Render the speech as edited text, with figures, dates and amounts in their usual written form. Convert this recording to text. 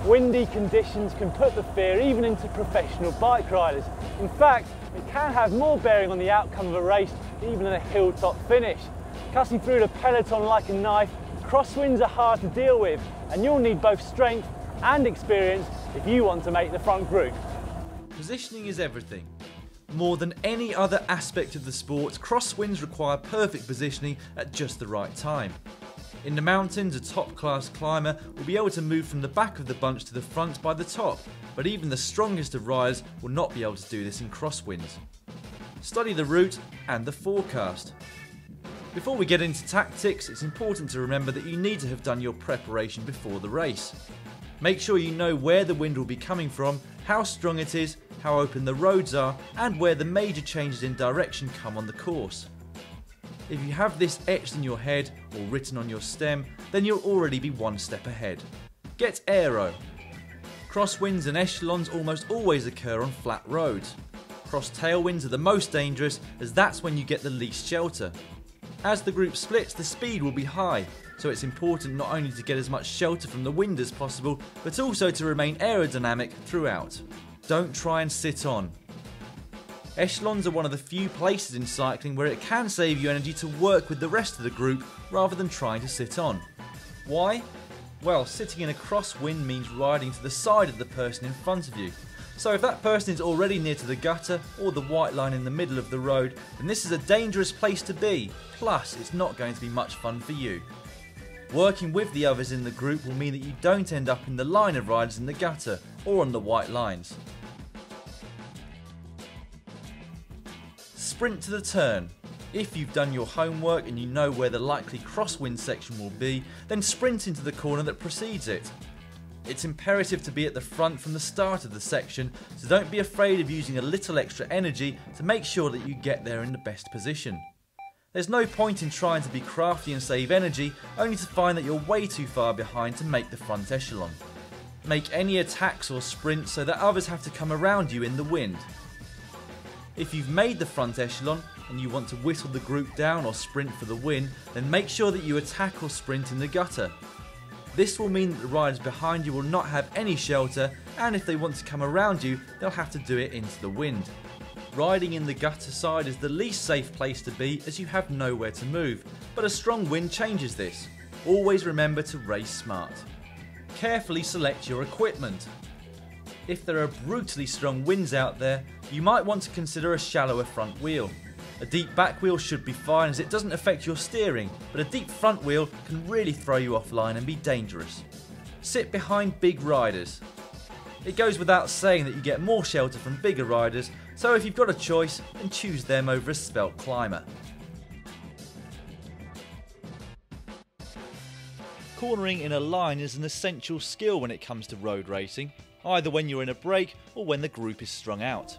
Windy conditions can put the fear even into professional bike riders. In fact, it can have more bearing on the outcome of a race even than a hilltop finish. Cutting through the peloton like a knife, crosswinds are hard to deal with, and you'll need both strength and experience if you want to make the front group. Positioning is everything. More than any other aspect of the sport, crosswinds require perfect positioning at just the right time. In the mountains, a top-class climber will be able to move from the back of the bunch to the front by the top, but even the strongest of riders will not be able to do this in crosswinds. Study the route and the forecast. Before we get into tactics, it's important to remember that you need to have done your preparation before the race. Make sure you know where the wind will be coming from, how strong it is, how open the roads are, and where the major changes in direction come on the course. If you have this etched in your head or written on your stem, then you'll already be one step ahead. Get AERO. Crosswinds and echelons almost always occur on flat roads. Cross tailwinds are the most dangerous, as that's when you get the least shelter. As the group splits, the speed will be high, so it's important not only to get as much shelter from the wind as possible, but also to remain aerodynamic throughout. Don't try and sit on. Echelons are one of the few places in cycling where it can save you energy to work with the rest of the group rather than trying to sit on. Why? Well, sitting in a crosswind means riding to the side of the person in front of you. So if that person is already near to the gutter or the white line in the middle of the road, then this is a dangerous place to be, plus it's not going to be much fun for you. Working with the others in the group will mean that you don't end up in the line of riders in the gutter or on the white lines. Sprint to the turn. If you've done your homework and you know where the likely crosswind section will be, then sprint into the corner that precedes it. It's imperative to be at the front from the start of the section, so don't be afraid of using a little extra energy to make sure that you get there in the best position. There's no point in trying to be crafty and save energy, only to find that you're way too far behind to make the front echelon. Make any attacks or sprints so that others have to come around you in the wind. If you've made the front echelon and you want to whittle the group down or sprint for the win, then make sure that you attack or sprint in the gutter. This will mean that the riders behind you will not have any shelter, and if they want to come around you, they'll have to do it into the wind. Riding in the gutter side is the least safe place to be, as you have nowhere to move, but a strong wind changes this. Always remember to race smart. Carefully select your equipment. If there are brutally strong winds out there, you might want to consider a shallower front wheel. A deep back wheel should be fine, as it doesn't affect your steering, but a deep front wheel can really throw you offline and be dangerous. Sit behind big riders. It goes without saying that you get more shelter from bigger riders, so if you've got a choice, then choose them over a svelte climber. Cornering in a line is an essential skill when it comes to road racing, either when you're in a break or when the group is strung out.